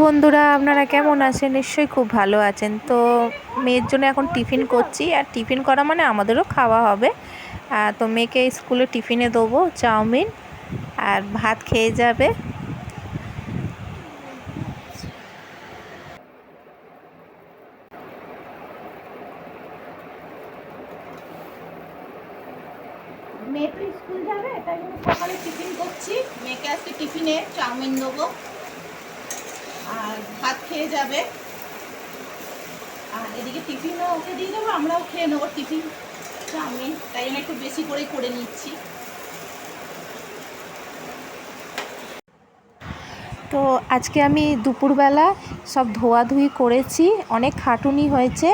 বন্ধুরা, আপনারা কেমন আছেন? নিশ্চয়ই খুব ভালো আছেন। তো মেয়ের জন্য এখন টিফিন করছি, আর টিফিন করা মানে আমাদেরও খাওয়া হবে। তো মেয়েকে স্কুলে টিফিনে দেবো চাউমিন, আর ভাত খেয়ে যাবে। মেয়ে তো স্কুল যাবে, তাই জন্য সকালে টিফিন করছি। মেয়েকে আজকে টিফিনে চাউমিন দেবো আর ভাত খেয়ে যাবে। আর এদিকে টিফিনও ওকে দিয়ে দেবো, আমরাও খেয়ে নেবো টিফিন চাউমিন, তাই জন্য একটু বেশি করেই করে নিচ্ছি। তো আজকে আমি দুপুরবেলা সব ধোয়াধুয়ি করেছি, অনেক খাটুনি হয়েছে।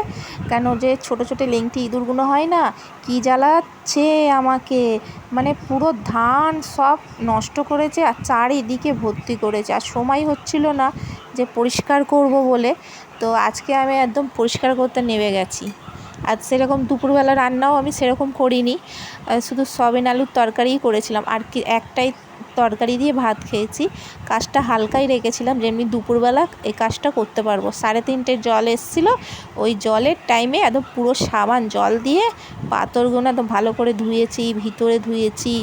কেন যে ছোট ছোট লেংটি ইঁদুরগুলো হয় না, কি জ্বালাচ্ছে আমাকে, মানে পুরো ধান সব নষ্ট করেছে আর চারিদিকে ভর্তি করেছে, আর সময় হচ্ছিল না যে পরিষ্কার করব বলে। তো আজকে আমি একদম পরিষ্কার করতে নেমে গেছি। আর সেরকম দুপুরবেলা রান্নাও আমি সেরকম করিনি, শুধু সয়াবিন আলুর তরকারিই করেছিলাম, আর কি একটাই তরকারি দিয়ে ভাত খেয়েছি। কাজটা হালকাই রেখেছিলাম, যেমনি দুপুরবেলা এই কাজটা করতে পারবো। 3:30 জল এসেছিলো, ওই জলের টাইমে একদম পুরো সাবান জল দিয়ে পাথরগুলো একদম ভালো করে ধুয়েছি, ভিতরে ধুয়েছি,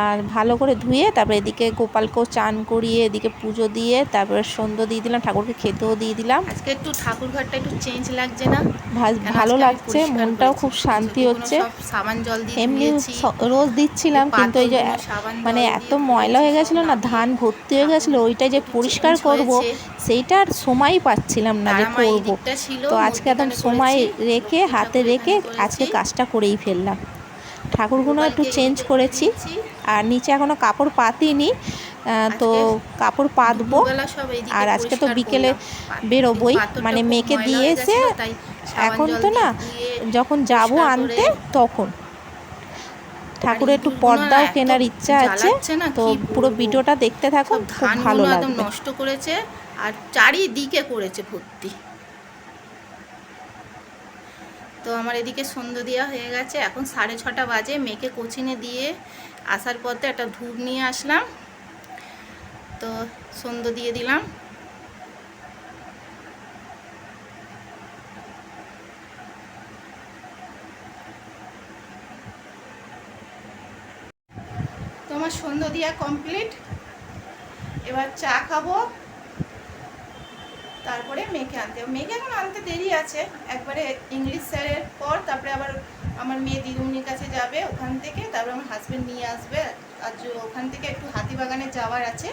আর ভালো করে ধুয়ে তারপরে এদিকে গোপালকেও চান করিয়ে এদিকে পুজো দিয়ে তারপরে সন্ধ্যা দিয়ে দিলাম, ঠাকুরকে খেতেও দিয়ে দিলাম। আজকে একটু ঠাকুর ঘরটা একটু চেঞ্জ লাগছে না, ভালো লাগছে, মনটাও খুব শান্তি হচ্ছে। এমনি রোজ দিচ্ছিলাম, কিন্তু এই যে মানে এত ময়লা হয়ে গেছিলো না, ধান ভর্তি হয়ে গেছিলো, ওইটা যে পরিষ্কার করব সেইটা আর সময়ই পাচ্ছিলাম না যে করব। তো আজকে একদম সময় রেখে হাতে রেখে আজকে কাজটা করেই ফেললাম। ঠাকুরগুলো একটু চেঞ্জ করেছি, আর নিচে এখনও কাপড় পাতিনি, তো কাপড় পাতবো। আর আজকে তো বিকেলে বেরোবই, মানে মেয়েকে দিয়ে এসে এখন তো না, যখন যাব আনতে তখন। ঠাকুরের একটু পর্দাও কেনার ইচ্ছা আছে, তো পুরো ভিডিওটা দেখতে থাকুন, খুব ভালো লাগবে। নষ্ট করেছে আর চারিদিকে করেছে ভর্তি। তো আমার এদিকে সন্ধ্যা দেওয়া হয়ে গেছে, এখন 6:30 বাজে। মেয়েকে কোচিংয়ে দিয়ে আসার পথে একটা ধূপ নিয়ে আসলাম, তো সন্ধ্যা দিয়ে দিলাম। তো আমার সন্ধ্যা দেওয়া কমপ্লিট, এবার চা খাবো, তারপরে মেয়েকে আনতে হবে। মেয়েকে এখন আনতে দেরি আছে, একবারে ইংলিশ স্যারের পর তারপরে আবার আমার মেয়ে দিদিমণির কাছে যাবে, ওখান থেকে তারপরে আমার হাজব্যান্ড নিয়ে আসবে। আর ওখান থেকে একটু হাতিবাগানে যাওয়ার আছে,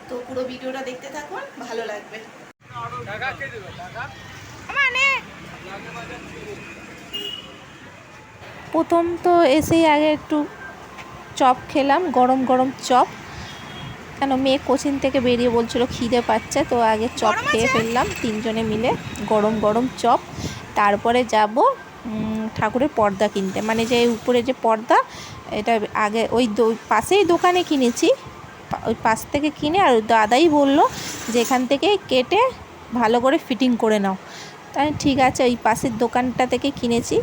তো পুরো ভিডিওটা দেখতে থাকুন, ভালো লাগবে। প্রথম তো এসেই আগে একটু চপ খেলাম, গরম গরম চপ, কেন মেয়ে কোচিং থেকে বেরিয়ে বলছিল খিদে পাচ্ছে, তো আগে চপ খেয়ে ফেললাম তিনজনে মিলে, গরম গরম চপ। তারপরে যাব ঠাকুরের পর্দা কিনতে, মানে যে উপরে যে পর্দা, এটা আগে ওই পাশেই দোকানে কিনেছি, ওই পাশ থেকে কিনে, আর দাদাই বলল যে এখান থেকে কেটে ভালো করে ফিটিং করে নাও। তাই ঠিক আছে, ওই পাশের দোকানটা থেকে কিনেছি,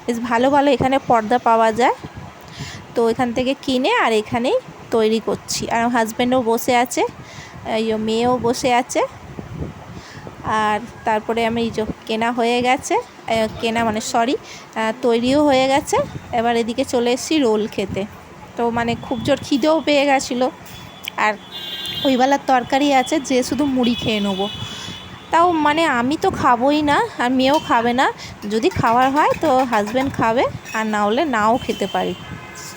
বেশ ভালো ভালো এখানে পর্দা পাওয়া যায়। তো এখান থেকে কিনে আর এখানেই তৈরি করছি, আর আমার হাজব্যান্ডও বসে আছে, মেয়েও বসে আছে। আর তারপরে আমি এই যে কেনা হয়ে গেছে, কেনা মানে সরি, তৈরিও হয়ে গেছে। এবার এদিকে চলে এসেছি রোল খেতে, তো মানে খুব জোর খিদেও পেয়ে গেছিলো, আর ওইবেলার তরকারি আছে, যে শুধু মুড়ি খেয়ে নেবো। তাও মানে আমি তো খাবোই না, আর মেয়েও খাবে না, যদি খাওয়ার হয় তো হাজব্যান্ড খাবে, আর না হলে নাও খেতে পারি,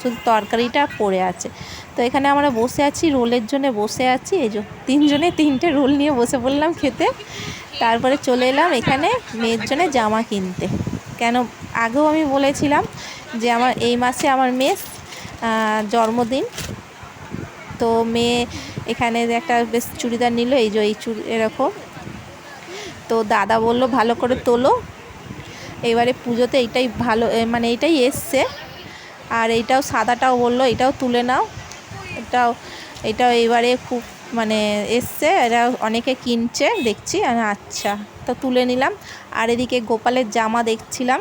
শুধু তরকারিটা পড়ে আছে। তো এখানে আমরা বসে আছি, রোলের জন্য বসে আছি, এই যে তিনজনে 3টে রোল নিয়ে বসে পড়লাম খেতে। তারপরে চলে এলাম এখানে মেয়ের জন্য জামা কিনতে, কেন আগেও আমি বলেছিলাম যে আমার এই মাসে আমার মেয়ের জন্মদিন। তো মেয়ে এখানে একটা বেশ চুড়িদার নিল, এই যে এই এরকম। তো দাদা বলল ভালো করে তোলো, এবারে পুজোতে এইটাই ভালো, মানে এইটাই এসছে। আর এইটাও সাদাটাও বললো এটাও তুলে নাও, এটাও এবারে খুব মানে এসছে, এরা অনেকে কিনছে দেখছি। আচ্ছা, তো তুলে নিলাম। আর এদিকে গোপালের জামা দেখছিলাম,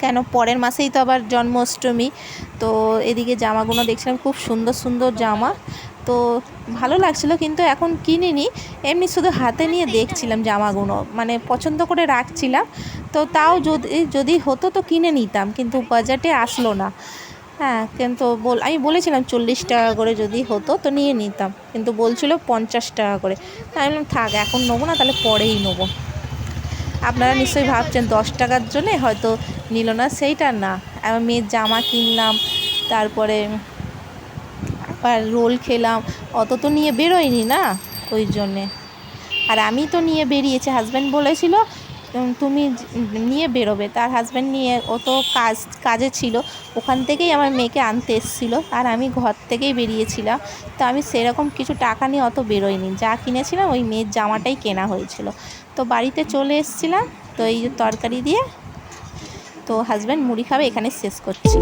কেন পরের মাসেই তো আবার জন্মাষ্টমী, তো এদিকে জামাগুলো দেখছিলাম, খুব সুন্দর সুন্দর জামা। তো ভালো লাগছিলো, কিন্তু এখন কিনিনি, এমনি শুধু হাতে নিয়ে দেখছিলাম জামাগুলো, মানে পছন্দ করে রাখছিলাম। তো তাও যদি হতো তো কিনে নিতাম, কিন্তু বাজেটে আসলো না। হ্যাঁ, কিন্তু আমি বলেছিলাম 40 টাকা করে যদি হতো তো নিয়ে নিতাম, কিন্তু বলছিল 50 টাকা করে। তাই আমি বললাম থাক, এখন নেবো না, তাহলে পরেই নেবো। আপনারা নিশ্চয়ই ভাবছেন 10 টাকার জন্যে হয়তো নিল না, সেইটা না। আমার মেয়ের জামা কিনলাম, তারপরে আবার রোল খেলাম, অত তো নিয়ে বেরোয়নি না, ওই জন্যে। আর আমি তো নিয়ে বেরিয়েছি, হাজব্যান্ড বলেছিল তুমি নিয়ে বেরোবে, তার হাজব্যান্ড নিয়ে ও তো কাজে ছিল, ওখান থেকেই আমার মেয়েকে আনতে এসেছিলো, আর আমি ঘর থেকেই বেরিয়েছিলাম। তো আমি সেরকম কিছু টাকা নিয়ে অত বেরোইনি, যা কিনেছিলাম ওই মেয়ের জামাটাই কেনা হয়েছিল। তো বাড়িতে চলে এসেছিলাম, তো এই তরকারি দিয়ে, তো হাজব্যান্ড মুড়ি খাবে, এখানে শেষ করছি।